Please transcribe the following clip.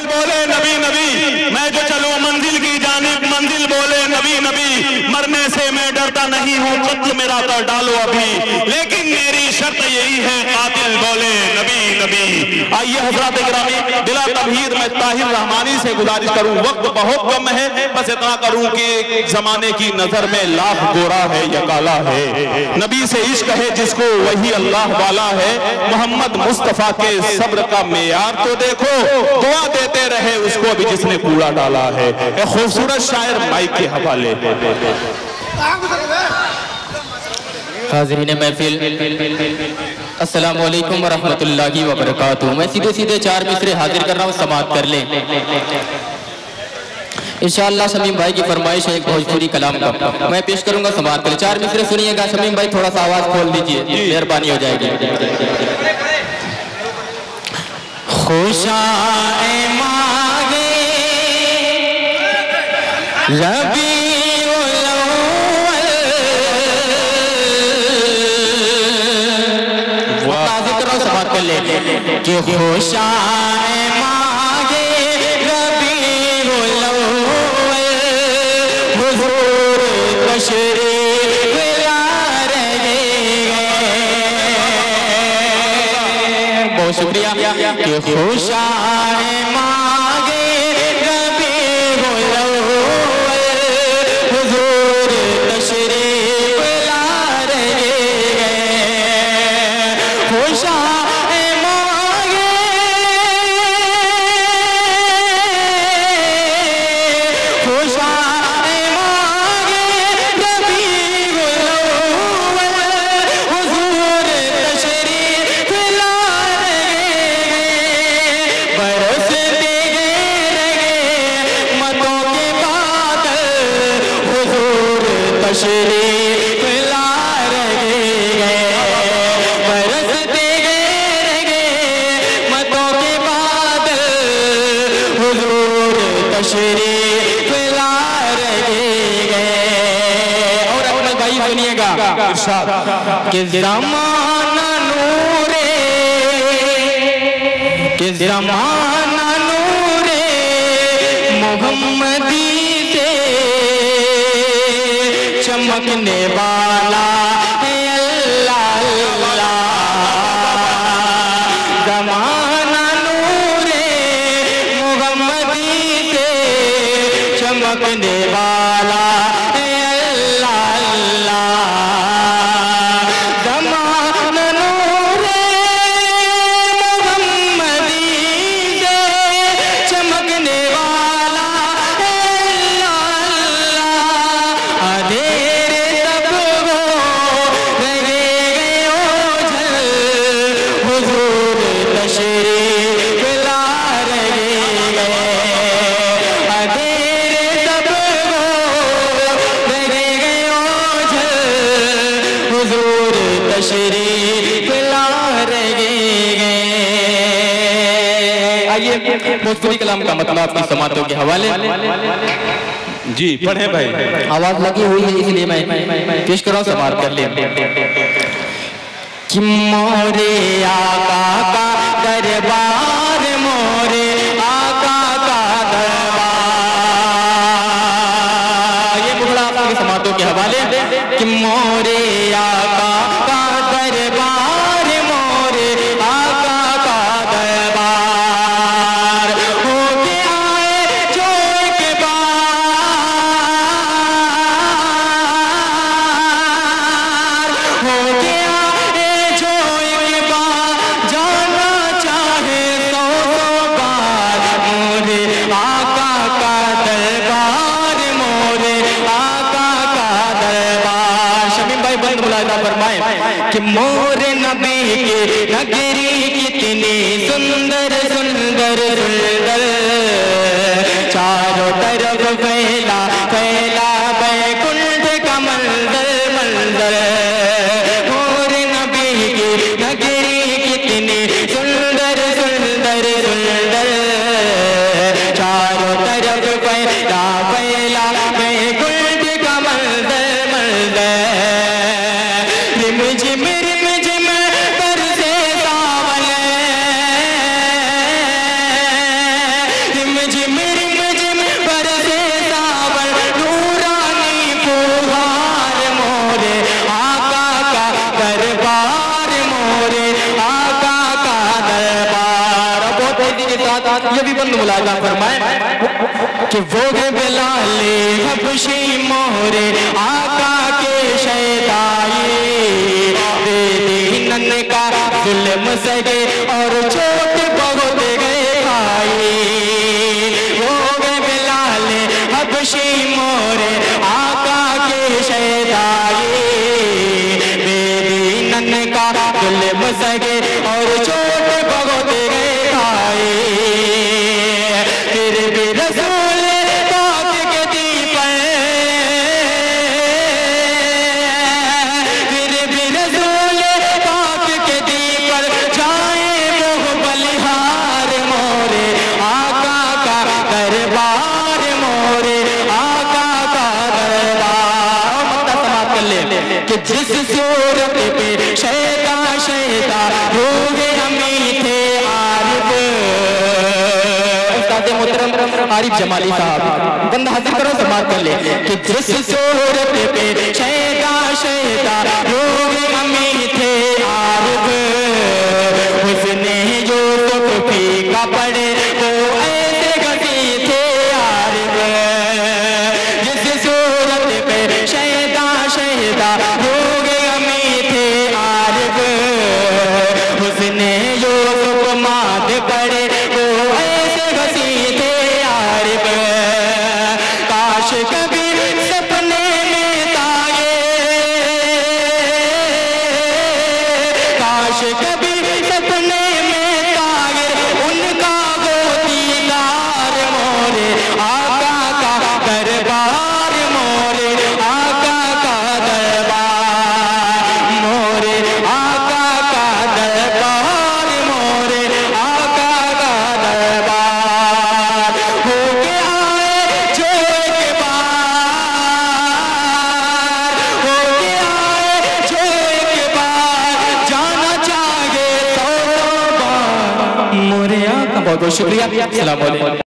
बोले नबी नबी, मैं जो चलूं मंजिल की जानिब, मंजिल बोले नबी नबी, मरने से मैं डरता नहीं हूँ, कत्ल मेरा कर डालो अभी, लेकिन मेरी शर्त यही है, कातिल बोले नबी नबी। आइए हज़रात गिरामी, बिला तबहीर मैं ताहिर रहमानी से गुजारिश करूं, वक्त बहुत कम है, बस इतना करूं कि जमाने की नजर में लाख गोरा है या काला है, नबी से इश्क है जिसको वही अल्लाह वाला है, मोहम्मद मुस्तफा के सब्र का मेयार तो देखो, दुआ देते रहे उसको भी जिसने कूड़ा डाला है। एक खूबसूरत शायर माइक के हवाले। हाज़रीन महफिल, अस्सलामु अलैकुम व रहमतुल्लाहि व बरकातुहू। मैं सीधे सीधे 4 मिसरे हाजिर कर रहा हूँ, समाअत कर लें इंशाअल्लाह। शमीम भाई की फरमाइश है एक भोजपुरी कलाम का, मैं पेश करूंगा, समाअत करें। 4 मिसरे सुनिएगा। शमीम भाई थोड़ा सा आवाज खोल दीजिए, मेहरबानी हो जाएगी। खुशाए मागे रबीउल अव्वल, वाज़ करो, समाअत कर ले कि खुशाए मागे रबीउल अव्वल, हुजूर तशरीफ ला रहे हैं। बहुत शुक्रिया कि खुशाए मागे रबीउल अव्वल, हुजूर तशरीफ ला रहे हैं। खुशाए मागे खुशाए मागे रबीउल अव्वल, हुजूर तशरीफ ला रहे हैं। बरसते रहे मदों के बादल, हुजूर तशरीफ ला रहे हैं। बरसते रहे मदों के बादल, हुजूर तशरीफ ला रहे हैं। और अपने भाई सुनिएगा कि ज़माना नूरे, कि ज़माना नूरे मोहम्मदी से चमकने वाला है अल्लाह अल्लाह। ज़माना नूरे मोहम्मदी से चमकने वाला है अल्लाह अल्लाह। ज़माना नूरे मोहम्मदी से चमकने वाला है अल्लाह अल्लाह। अंधेरे सब वो रहे गए ओझल, हुजूर तशरीफ ला रहे हैं। अंधेरे सब वो रहे गए ओझल, हुजूर तशरीफ ला रहे हैं। आइए भोजपुरी कलाम का मतलब आपकी समातों के हवाले। जी पढ़े भाई। आवाज लगी हुई है इसलिए मैं पेश कर रहा हूँ, समाप्त कर ले। कि मोरे आका का दरबार, मोरे आका का दरबार, ये मुगला आपकी समातों के हवाले। कि मोरे आका का दरबार, मोरे आका का दरबार, होके आए जो एक बार, होके आए जो एक बार, जाना चाहे 100 बार, मोरे आका का दरबार, मोरे आका का दरबार। शमीम भाई बंद मुलाहिजा फरमाए कि मोरे नबी की नगरी कितनी सुंदर सुंदर सुंदर, चारों तरफ फैला फैला बैकुंठ का मंजर मंजर। मोरे नबी की नगरी कितनी सुंदर सुंदर सुंदर, चारों तरफ फैला फैला बैकुंठ का मंजर मंजर। रिम झिम बरसे सावन, मौला का फरमाए कि वो है बिलाले हबशी मोरे आका के शैताई, बेदीनन का जुल्म सगे और चोट बहुत गए खाई। वो है बिलाले हबशी मोरे आका के शैताई, बेदीनन का जुल्म सगे और चोट बहुत गए खाई। फिर भी रसूल पाक के दी पर, फिर भी रसूल पाक के दी पर जाए वो बलिहार मोरे आका का दरबार, मोरे आका का दरबार। मत्ता समाप्त कर ले कि जिस सूरत पे शैता शैता रोगे हमी थे आरिफ, उस्ताद मोहतरम आरिफ जमाली साहब बंदा हाजिर करो समाप्त कर ले कि जिस सूरत पे शैता शैता रोगे हमी थे आरिफ, उसने यूसुफ फीका पड़े वो ऐसे घसी थे आरिफ। जिस सूरत पे शैता शैता रोगे हमी थे आरिफ, उसने यूसुफ माद पड़े वो ऐसे घसी थे आरिफ। काश कभी सपने में ताये, काश कभी सपने में ताये उनका वो दीदार, मोरे आका का दरबार, मोरे आका का दरबार, मोरे आका का दरबार, मोरे आका का दरबार। होके आए जो एक बार, होके आए जो एक बार, जाना चाहे 100 बार, मोरे आका। बहुत बहुत शुक्रिया। अस्सलाम वालेकुम।